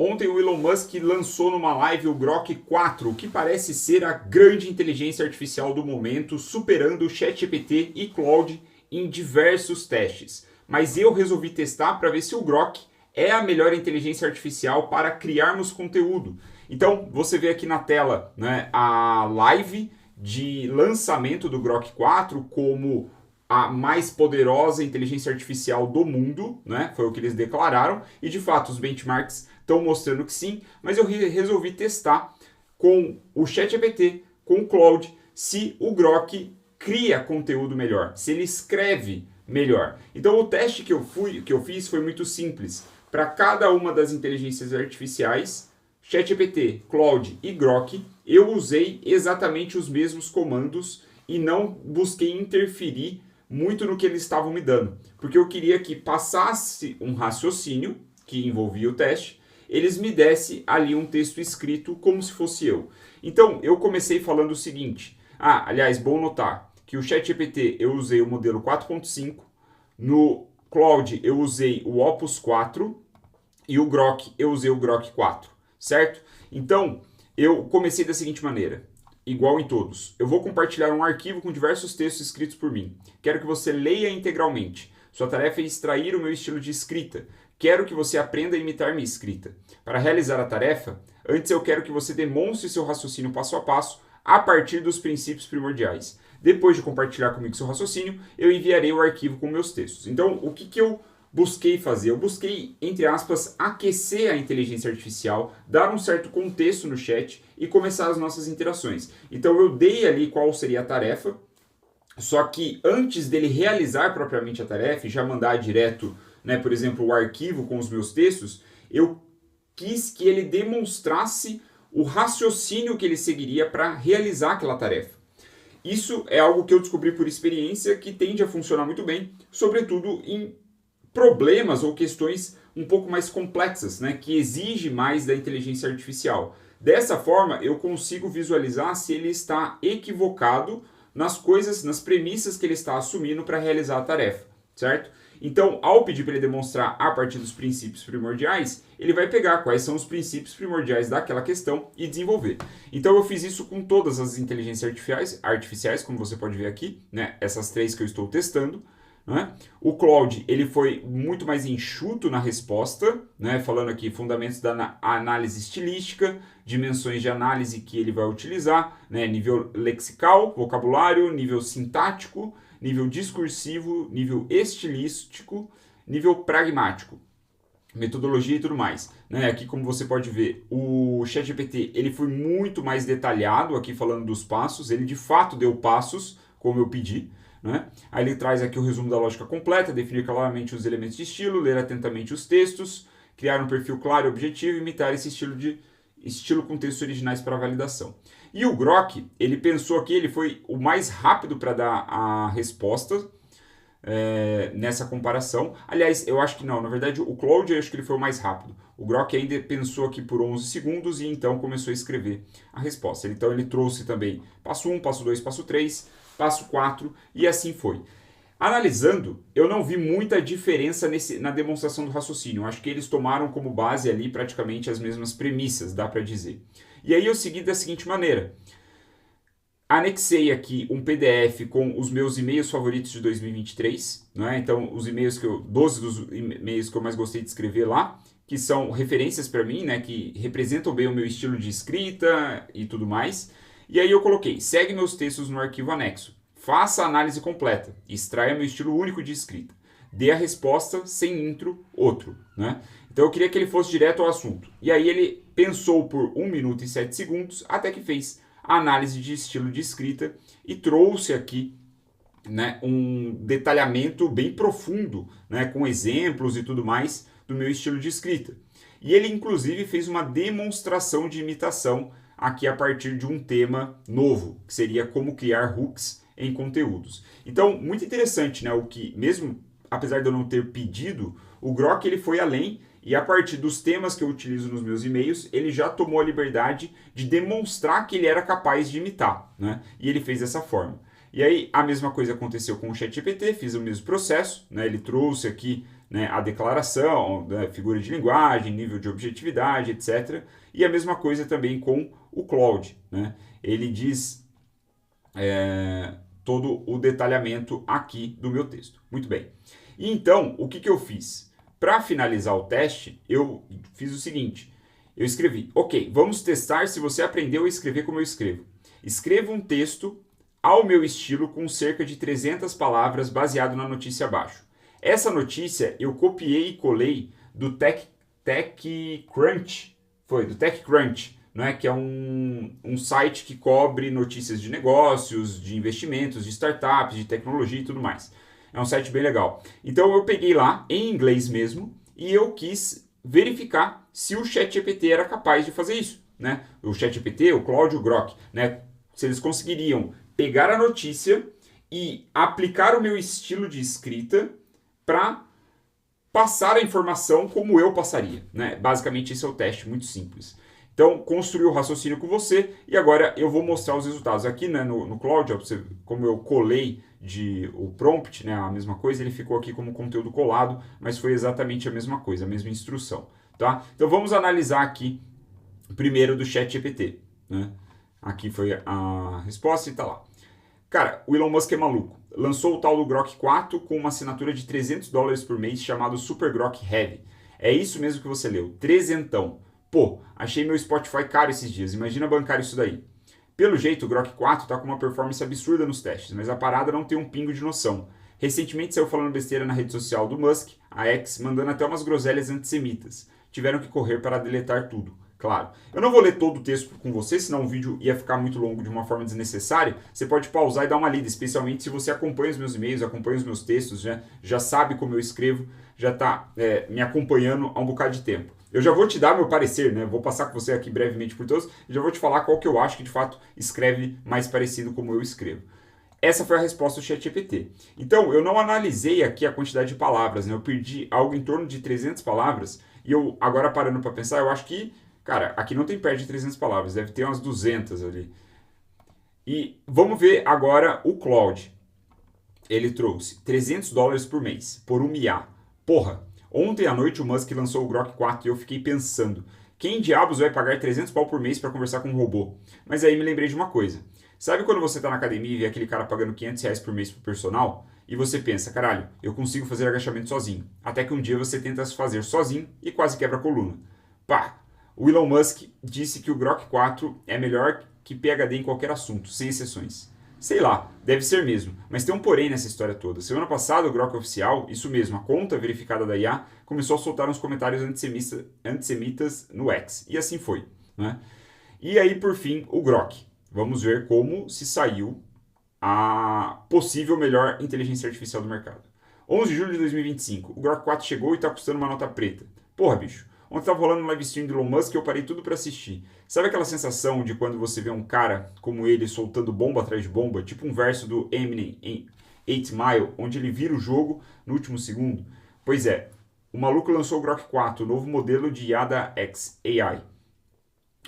Ontem o Elon Musk lançou numa live o Grok 4, que parece ser a grande inteligência artificial do momento, superando o ChatGPT e Claude em diversos testes. Mas eu resolvi testar para ver se o Grok é a melhor inteligência artificial para criarmos conteúdo. Então, você vê aqui na tela, né, a live de lançamento do Grok 4 como a mais poderosa inteligência artificial do mundo, né? Foi o que eles declararam, e de fato os benchmarks estão mostrando que sim, mas eu resolvi testar com o ChatGPT, com o Claude, se o Grok cria conteúdo melhor, se ele escreve melhor. Então o teste que eu fiz foi muito simples. Para cada uma das inteligências artificiais, ChatGPT, Claude e Grok, eu usei exatamente os mesmos comandos e não busquei interferir muito no que eles estavam me dando, porque eu queria que passasse um raciocínio que envolvia o teste, eles me dessem ali um texto escrito como se fosse eu. Então eu comecei falando o seguinte, aliás, bom notar que o ChatGPT eu usei o modelo 4.5, no Claude eu usei o Opus 4 e o Grok eu usei o Grok 4, certo? Então eu comecei da seguinte maneira, igual em todos. Eu vou compartilhar um arquivo com diversos textos escritos por mim. Quero que você leia integralmente. Sua tarefa é extrair o meu estilo de escrita. Quero que você aprenda a imitar minha escrita. Para realizar a tarefa, antes eu quero que você demonstre seu raciocínio passo a passo a partir dos princípios primordiais. Depois de compartilhar comigo seu raciocínio, eu enviarei o arquivo com meus textos. Então, o que eu busquei fazer? Eu busquei, entre aspas, aquecer a inteligência artificial, dar um certo contexto no chat e começar as nossas interações. Então eu dei ali qual seria a tarefa, só que antes dele realizar propriamente a tarefa e já mandar direto, né, por exemplo, o arquivo com os meus textos, eu quis que ele demonstrasse o raciocínio que ele seguiria para realizar aquela tarefa. Isso é algo que eu descobri por experiência que tende a funcionar muito bem, sobretudo em problemas ou questões um pouco mais complexas, né, que exige mais da inteligência artificial. Dessa forma, eu consigo visualizar se ele está equivocado nas coisas, nas premissas que ele está assumindo para realizar a tarefa, certo? Então, ao pedir para ele demonstrar a partir dos princípios primordiais, ele vai pegar quais são os princípios primordiais daquela questão e desenvolver. Então, eu fiz isso com todas as inteligências artificiais, como você pode ver aqui, né, essas três que eu estou testando. Né? O Claude ele foi muito mais enxuto na resposta, né? Falando aqui fundamentos da análise estilística, dimensões de análise que ele vai utilizar, né? Nível lexical, vocabulário, nível sintático, nível discursivo, nível estilístico, nível pragmático, metodologia e tudo mais. Né? Aqui, como você pode ver, o ChatGPT ele foi muito mais detalhado aqui falando dos passos, ele de fato deu passos, como eu pedi. Né? Aí ele traz aqui o resumo da lógica completa, definir claramente os elementos de estilo, ler atentamente os textos, criar um perfil claro e objetivo e imitar esse estilo com textos originais para validação. E o Grok, ele pensou aqui, ele foi o mais rápido para dar a resposta nessa comparação. Aliás, eu acho que não, na verdade o Claude eu acho que ele foi o mais rápido. O Grok ainda pensou aqui por 11 segundos e então começou a escrever a resposta. Então ele trouxe também passo 1, passo 2, passo 3, passo 4 e assim foi. Analisando, eu não vi muita diferença na demonstração do raciocínio. Eu acho que eles tomaram como base ali praticamente as mesmas premissas, dá para dizer. E aí eu segui da seguinte maneira. Anexei aqui um PDF com os meus e-mails favoritos de 2023, né? Então os e-mails 12 dos e-mails que eu mais gostei de escrever lá, que são referências para mim, né? Que representam bem o meu estilo de escrita e tudo mais. E aí eu coloquei, segue meus textos no arquivo anexo, faça a análise completa, extraia meu estilo único de escrita, dê a resposta sem intro, outro, né? Então eu queria que ele fosse direto ao assunto. E aí ele pensou por 1 minuto e 7 segundos, até que fez a análise de estilo de escrita e trouxe aqui, né, um detalhamento bem profundo, né, com exemplos e tudo mais do meu estilo de escrita. E ele inclusive fez uma demonstração de imitação aqui a partir de um tema novo, que seria como criar hooks em conteúdos. Então, muito interessante, né, o que mesmo apesar de eu não ter pedido, o Grok ele foi além e a partir dos temas que eu utilizo nos meus e-mails, ele já tomou a liberdade de demonstrar que ele era capaz de imitar, né? E ele fez dessa forma. E aí a mesma coisa aconteceu com o ChatGPT, fiz o mesmo processo, né? Ele trouxe aqui né, a declaração, né, figura de linguagem, nível de objetividade, etc. E a mesma coisa também com o Claude, né? Ele diz todo o detalhamento aqui do meu texto. Muito bem. E então, o que eu fiz? Para finalizar o teste, eu fiz o seguinte. Eu escrevi, ok, vamos testar se você aprendeu a escrever como eu escrevo. Escreva um texto ao meu estilo com cerca de 300 palavras baseado na notícia abaixo. Essa notícia eu copiei e colei do TechCrunch, do TechCrunch, né, que é um site que cobre notícias de negócios, de investimentos, de startups, de tecnologia e tudo mais. É um site bem legal. Então eu peguei lá, em inglês mesmo, e eu quis verificar se o ChatGPT era capaz de fazer isso, né? O ChatGPT, o Claude, o Grok, né? Se eles conseguiriam pegar a notícia e aplicar o meu estilo de escrita para passar a informação como eu passaria, né? Basicamente esse é o teste, muito simples. Então, construí o raciocínio com você e agora eu vou mostrar os resultados. Aqui, né, no Claude, ó, como eu colei o prompt, né, a mesma coisa, ele ficou aqui como conteúdo colado, mas foi exatamente a mesma coisa, a mesma instrução. Tá? Então vamos analisar aqui primeiro do ChatGPT. Né? Aqui foi a resposta e tá lá. Cara, o Elon Musk é maluco. Lançou o tal do Grok 4 com uma assinatura de $300 por mês chamado Super Grok Heavy. É isso mesmo que você leu, trezentão. Pô, achei meu Spotify caro esses dias, imagina bancar isso daí. Pelo jeito, o Grok 4 tá com uma performance absurda nos testes, mas a parada não tem um pingo de noção. Recentemente saiu falando besteira na rede social do Musk, a X, mandando até umas groselhas antissemitas. Tiveram que correr para deletar tudo. Claro, eu não vou ler todo o texto com você, senão o vídeo ia ficar muito longo de uma forma desnecessária. Você pode pausar e dar uma lida, especialmente se você acompanha os meus e-mails, acompanha os meus textos, já sabe como eu escrevo, já está me acompanhando há um bocado de tempo. Eu já vou te dar meu parecer, né? Vou passar com você aqui brevemente por todos e já vou te falar qual que eu acho que de fato escreve mais parecido como eu escrevo. Essa foi a resposta do ChatGPT. Então, eu não analisei aqui a quantidade de palavras, né? Eu perdi algo em torno de 300 palavras e eu, agora parando para pensar, eu acho que, cara, aqui não tem perto de 300 palavras, deve ter umas 200 ali. E vamos ver agora o Claude. Ele trouxe $300 por mês, por um IA. Porra! Ontem à noite o Musk lançou o Grok 4 e eu fiquei pensando, quem diabos vai pagar 300 pau por mês para conversar com um robô? Mas aí me lembrei de uma coisa. Sabe quando você tá na academia e vê aquele cara pagando R$ 500 por mês pro personal? E você pensa, caralho, eu consigo fazer agachamento sozinho. Até que um dia você tenta fazer sozinho e quase quebra a coluna. Pá! O Elon Musk disse que o Grok 4 é melhor que PhD em qualquer assunto, sem exceções. Sei lá, deve ser mesmo, mas tem um porém nessa história toda. Semana passada, o Grok Oficial, isso mesmo, a conta verificada da IA, começou a soltar uns comentários antissemitas no X. E assim foi. Né? E aí, por fim, o Grok. Vamos ver como se saiu a possível melhor inteligência artificial do mercado. 11 de julho de 2025, o Grok 4 chegou e tá custando uma nota preta. Porra, bicho. Ontem tava rolando um live stream do Elon Musk e eu parei tudo para assistir. Sabe aquela sensação de quando você vê um cara como ele soltando bomba atrás de bomba? Tipo um verso do Eminem em 8 Mile, onde ele vira o jogo no último segundo? Pois é, o maluco lançou o Grok 4, o novo modelo de IA da xAI.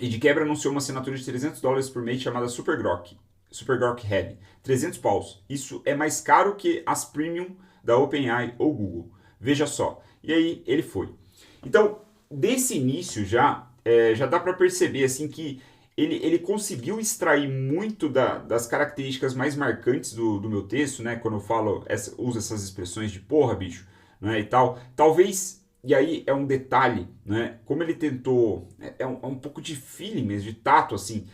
E de quebra anunciou uma assinatura de $300 por mês chamada Super Grok Heavy. 300 paus. Isso é mais caro que as Premium da OpenAI ou Google. Veja só. E aí ele foi. Então, desse início já dá para perceber assim que ele conseguiu extrair muito das características mais marcantes do meu texto, né? Quando eu falo, uso essas expressões de porra, bicho, né, e tal. Talvez, e aí é um detalhe, né? Como ele tentou, é um pouco de feeling mesmo, de tato, assim.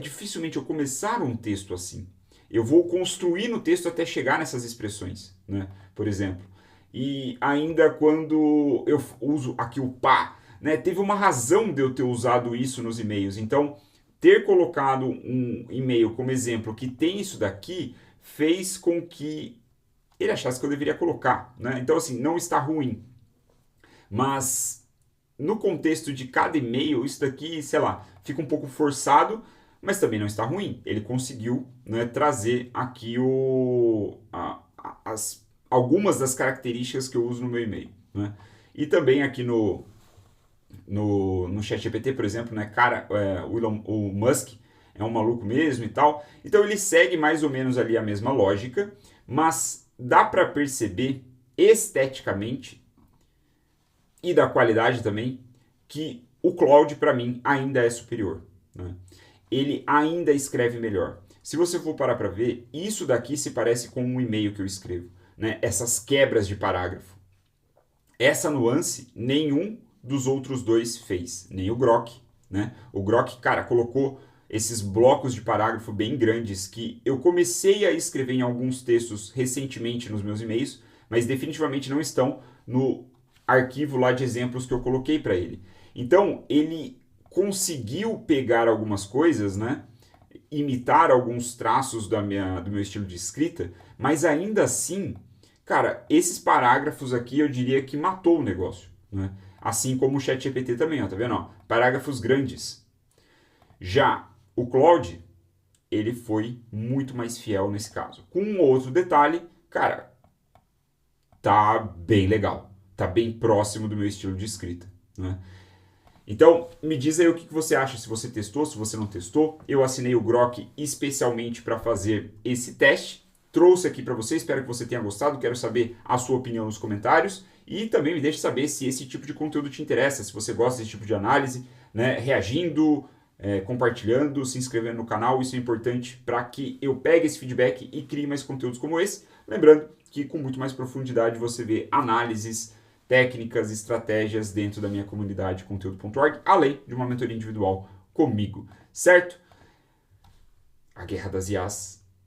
Dificilmente eu começar um texto assim. Eu vou construir no texto até chegar nessas expressões, né? Por exemplo. E ainda quando eu uso aqui o pá, né, teve uma razão de eu ter usado isso nos e-mails. Então, ter colocado um e-mail como exemplo que tem isso daqui fez com que ele achasse que eu deveria colocar. Né? Então, assim, não está ruim. Mas, no contexto de cada e-mail, isso daqui, sei lá, fica um pouco forçado, mas também não está ruim. Ele conseguiu, né, trazer aqui algumas das características que eu uso no meu e-mail. Né? E também aqui no ChatGPT, por exemplo, né, cara, o Musk é um maluco mesmo e tal. Então ele segue mais ou menos ali a mesma lógica, mas dá para perceber esteticamente e da qualidade também, que o Claude, para mim, ainda é superior. Né? Ele ainda escreve melhor. Se você for parar para ver, isso daqui se parece com um e-mail que eu escrevo. Né? Essas quebras de parágrafo. Essa nuance, nenhum dos outros dois fez. Nem o Grok. Né? O Grok, cara, colocou esses blocos de parágrafo bem grandes que eu comecei a escrever em alguns textos recentemente nos meus e-mails, mas definitivamente não estão no arquivo lá de exemplos que eu coloquei para ele. Então, ele conseguiu pegar algumas coisas, né? Imitar alguns traços do meu estilo de escrita, mas ainda assim, cara, esses parágrafos aqui eu diria que matou o negócio, né? Assim como o ChatGPT também, ó, tá vendo? Ó, parágrafos grandes. Já o Claude, ele foi muito mais fiel nesse caso. Com um outro detalhe, cara, tá bem legal. Tá bem próximo do meu estilo de escrita, né? Então, me diz aí o que você acha, se você testou, se você não testou. Eu assinei o Grok especialmente para fazer esse teste. Trouxe aqui para você, espero que você tenha gostado. Quero saber a sua opinião nos comentários. E também me deixe saber se esse tipo de conteúdo te interessa, se você gosta desse tipo de análise, né? Reagindo, compartilhando, se inscrevendo no canal. Isso é importante para que eu pegue esse feedback e crie mais conteúdos como esse. Lembrando que com muito mais profundidade você vê análises, técnicas, estratégias dentro da minha comunidade conteúdo.org, além de uma mentoria individual comigo, certo? A guerra das IAs